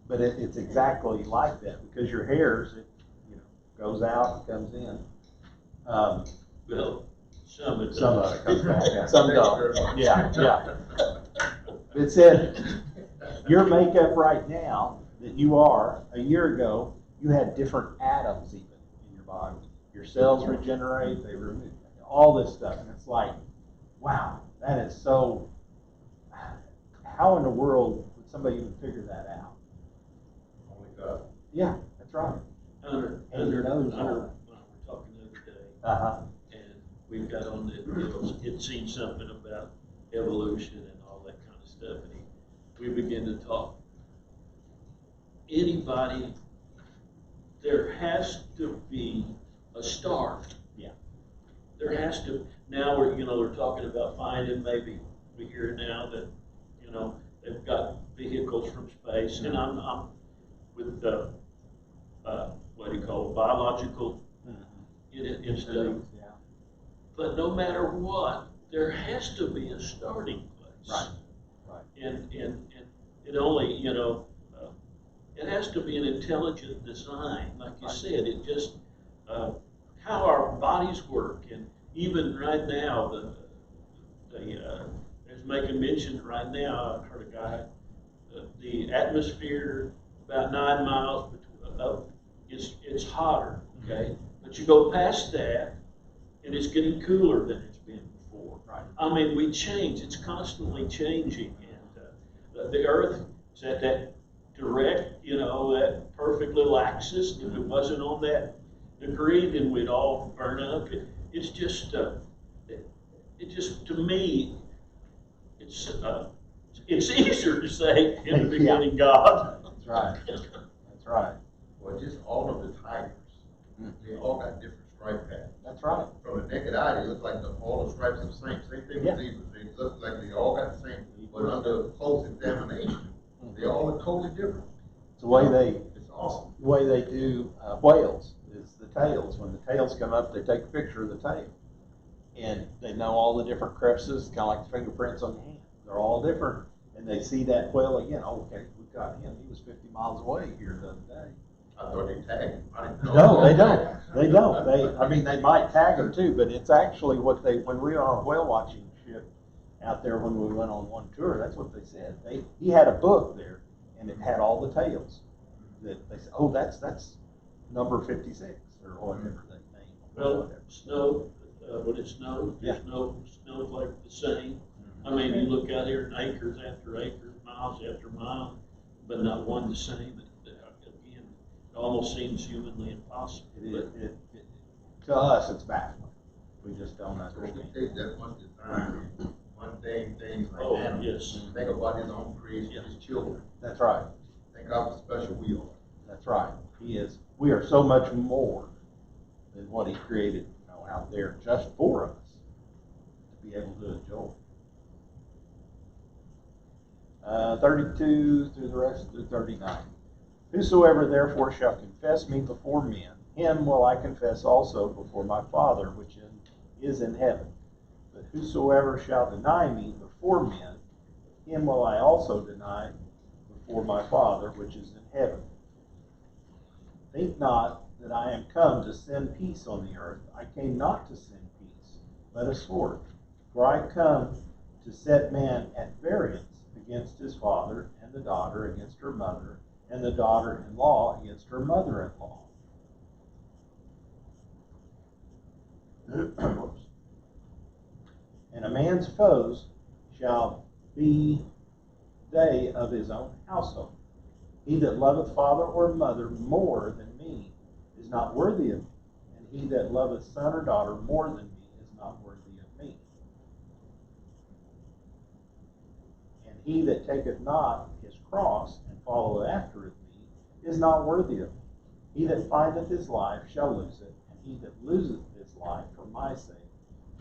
S1: but it's exactly like that because your hairs, it goes out and comes in.
S3: Well, some of it.
S1: Some of it comes back. Yeah.
S3: does.
S1: Some don't. Yeah. It said your makeup right now that you are a year ago, you had different atoms even in your body. Your cells regenerate, they remove all this stuff, and it's like, wow, that is so. How in the world would somebody even figure that out?
S5: Only God.
S1: Yeah, that's right.
S3: Hunter,
S1: And your nose
S3: Hunter,
S1: on it.
S3: we were talking the other day,
S1: Uh-huh.
S3: and we've got on the, it seen something about evolution and all that kind of stuff, and we began to talk. Anybody, there has to be a start.
S1: Yeah.
S3: There has to, now we're talking about finding, maybe we hear now that, they've got vehicles from space, and I'm with the, what do you call it, biological in it and stuff.
S1: Yeah.
S3: But no matter what, there has to be a starting place.
S1: Right. Right.
S3: And it only, it has to be an intelligent design, like you said. It just how our bodies work, and even right now, there's making mention right now. I've heard a guy, the atmosphere about 9 miles up, it's hotter, okay, but you go past that, and it's getting cooler than it's been before.
S1: Right.
S3: I mean, we change; it's constantly changing, and the Earth is at that direct, that perfect little axis. If it wasn't on that degree, then we'd all burn up. It's just, it just, to me, it's easier to say in the beginning, God.
S1: That's right. That's right.
S5: Well, just all of the tigers, they all got different stripe patterns.
S1: That's right.
S5: From the naked eye, they look like all the stripes are the same. Same thing with zebras. They look like they all got the same. But under close examination, they all are totally different.
S1: It's the way they.
S5: It's awesome.
S1: The way they do whales is the tails. When the tails come up, they take a picture of the tail, and they know all the different crevices, kind of like the fingerprints on the hand. They're all different, and they see that whale again. Oh, okay, we got him. He was 50 miles away here the other day.
S5: I thought they tagged him. I didn't know.
S1: No, they don't. They don't. I mean, they might tag them too, but it's actually what when we were on a whale watching ship out there when we went on one tour, that's what they said. He had a book there, and it had all the tails. That they said, oh, that's number 56 or whatever they name.
S3: Well, snow, when it snows, there's no snowflake the same. I mean, you look out here and acres after acres, miles after miles, but not one the same. Again, it almost seems humanly impossible.
S1: To us, it's baffling. We just don't
S5: So we
S1: understand.
S5: take that one design, one things like
S3: Oh,
S5: animals.
S3: yes.
S5: Think about his own creation, his children.
S1: That's right.
S5: Think how special we are.
S1: That's right. He is. We are so much more than what he created, out there just for us to be able to enjoy. 32 through the rest through 39. Whosoever therefore shall confess me before men, him will I confess also before my Father which is in heaven. But whosoever shall deny me before men, him will I also deny before my Father which is in heaven. Think not that I am come to send peace on the earth. I came not to send peace, but a sword. For I come to set man at variance against his father, and the daughter against her mother, and the daughter-in-law against her mother-in-law. And a man's foes shall be they of his own household. He that loveth father or mother more than me is not worthy of me, and he that loveth son or daughter more than me is not worthy of me. And he that taketh not his cross and followeth after me is not worthy of me. He that findeth his life shall lose it, and he that loseth his life for my sake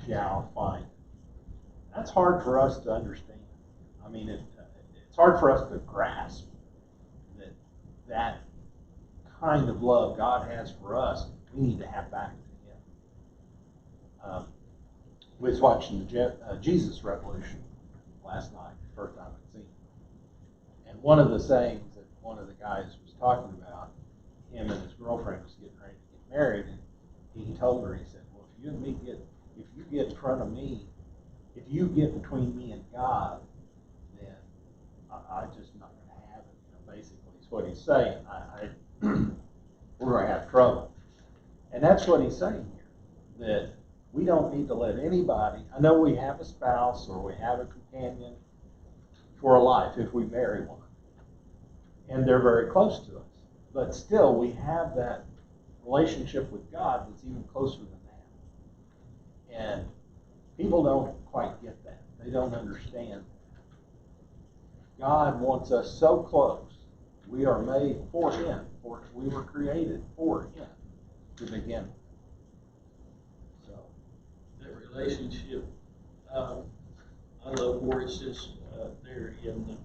S1: shall find it. That's hard for us to understand. I mean, it's hard for us to grasp that kind of love God has for us, we need to have back to Him. We was watching the Jesus Revolution last night, the first time I'd seen it. And one of the sayings that one of the guys was talking about, him and his girlfriend was getting ready to get married, and he told her, he said, well, if you get in front of me, if you get between me and God, then I just not going to have it. You know, basically, is what he's saying. We're going to have trouble. And that's what he's saying here, that we don't need to let anybody, I know we have a spouse or we have a companion for a life if we marry one, and they're very close to us, but still we have that relationship with God that's even closer than that. And people don't quite get that. They don't understand that. God wants us so close. We are made for Him. We were created for Him to begin with. So
S3: that relationship, I love where it says there in the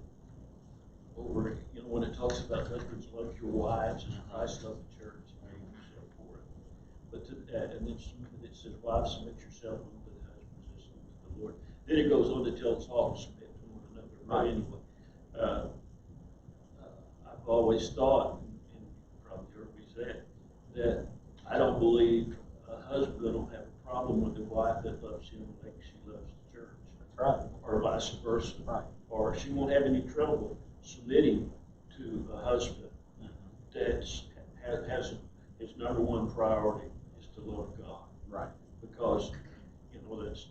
S3: over, when it talks about husbands love your wives and Christ loved the church and gave himself for it. But to that, and then it says, wives, submit yourself unto the husbands as unto the Lord. Then it goes on to tell us all to submit to one another. But anyway, I've always thought, and you probably heard me say it, that I don't believe a husband will have a problem with a wife that loves him like she loves the church.
S1: that's right.
S3: Or vice versa.
S1: Right.
S3: Or she won't have any trouble submitting to a husband that's has his number one priority is to love God.
S1: Right.
S3: Because that's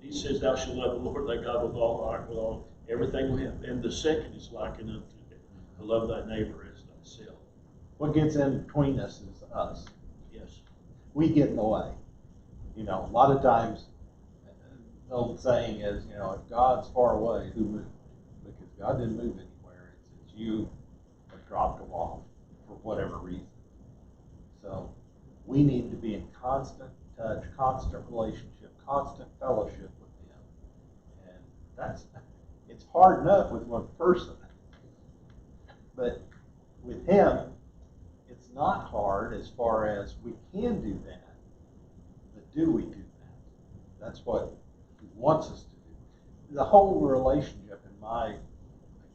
S3: he says, "Thou shalt love the Lord thy God with all heart, with all everything we have." And the second is likened unto to love thy neighbor as thyself.
S1: What gets in between us is us.
S3: Yes.
S1: We get in the way. A lot of times, the old saying is, if God's far away, who moved? Because God didn't move anywhere. It's you that dropped Him off for whatever reason. So we need to be in constant touch, constant relationship, constant fellowship with Him. And it's hard enough with one person. But with Him, it's not hard as far as we can do that. But do we do that? That's what He wants us to do. The whole relationship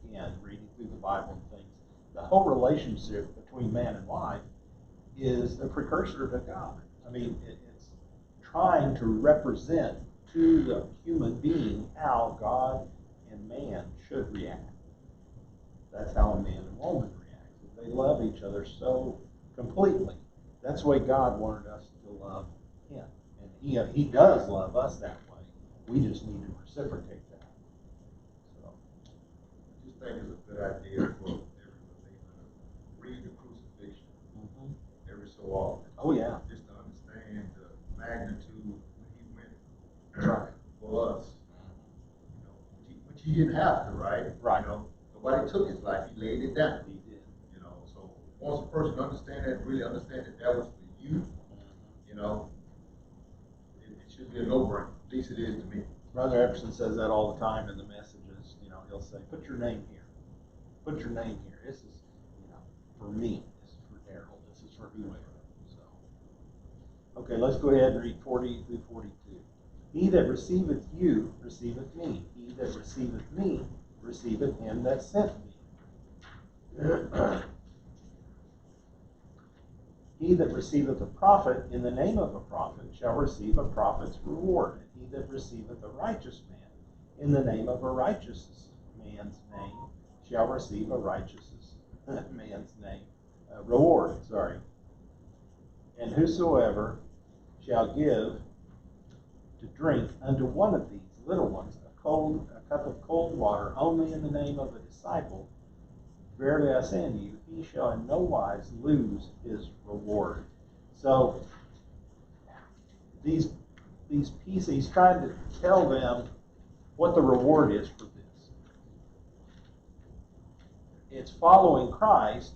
S1: again, reading through the Bible and things, the whole relationship between man and wife is a precursor to God. I mean, it's trying to represent to the human being how God and man should react. That's how a man and woman react. They love each other so completely. That's the way God wanted us to love Him. And He does love us that way. We just need to reciprocate that. So,
S5: I just think it's a good idea for every believer to read the crucifixion every so often.
S1: oh yeah.
S5: Just to understand the magnitude of what He went
S1: Right.
S5: for us. Which he didn't have to, right?
S1: Right.
S5: Nobody took His life. He laid it down.
S1: He did.
S5: So once a person understand that, really understand that was for you, it should be a no-brainer. At least it is to me.
S1: Brother Epperson says that all the time in the messages. He'll say, put your name here. Put your name here. This is, for me. This is for Daryl. This is for whoever. So, okay, let's go ahead and read 40 through 42. He that receiveth you receiveth me. He that receiveth me receiveth him that sent me. He that receiveth a prophet in the name of a prophet shall receive a prophet's reward. And he that receiveth a righteous man in the name of a righteous man's name shall receive a righteous man's name reward. And whosoever shall give to drink unto one of these little ones a cup of cold water only in the name of a disciple, verily I say unto you, he shall in no wise lose his reward. So these pieces, he's trying to tell them what the reward is for this. It's following Christ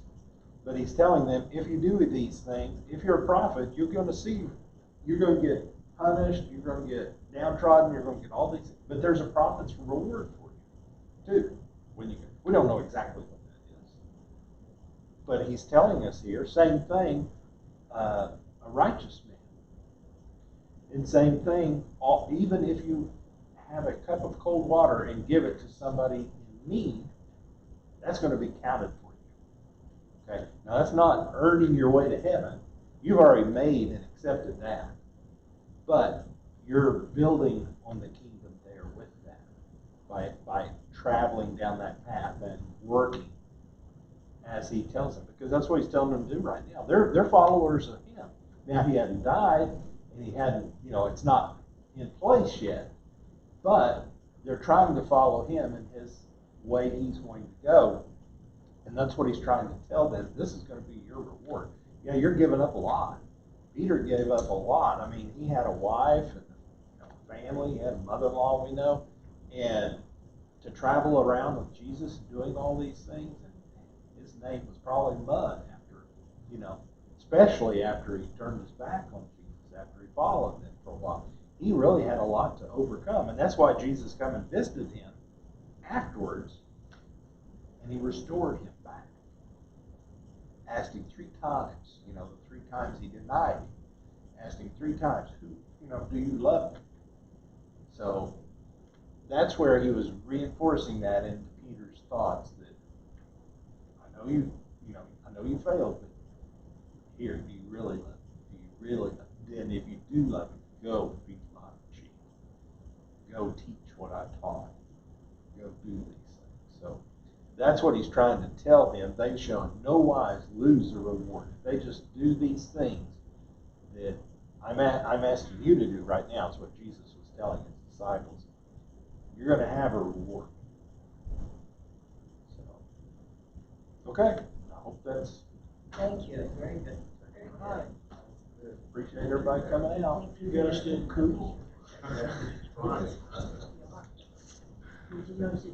S1: But he's telling them, if you do these things, if you're a prophet, you're going to get punished, you're going to get downtrodden, you're going to get all these things. But there's a prophet's reward for you, too. We don't know exactly what that is. But he's telling us here, same thing, a righteous man. And same thing, even if you have a cup of cold water and give it to somebody in need, that's going to be counted for you. Okay? Now, that's not earning your way to heaven. You've already made and accepted that. But you're building on the kingdom there with that by traveling down that path and working as he tells them, because that's what he's telling them to do right now. They're followers of him. Now, he hadn't died, and he hadn't, it's not in place yet, but they're trying to follow him in his way he's going to go. And that's what he's trying to tell them. This is going to be your reward. Yeah, you're giving up a lot. Peter gave up a lot. I mean, he had a wife and a family. He had a mother-in-law, we know. And to travel around with Jesus doing all these things, and his name was probably mud after, especially after he turned his back on Jesus, after he followed him for a while. He really had a lot to overcome. And that's why Jesus came and visited him afterwards, and he restored him back. Asked him 3 times, the 3 times he denied him. Asked him 3 times, do you love me? So that's where he was reinforcing that into Peter's thoughts that I know you failed me. Here, do you really love me? Do you really love me? Then if you do love me, go feed my sheep. Go teach what I taught. Go do these things. So that's what he's trying to tell them. They shall in no wise lose the reward. If they just do these things that I'm asking you to do right now, is what Jesus was telling his disciples. You're going to have a reward. So, okay. I hope that's.
S2: Thank you, very good.
S1: All right. Appreciate everybody coming out.
S3: You guys did cool.
S2: Did you notice it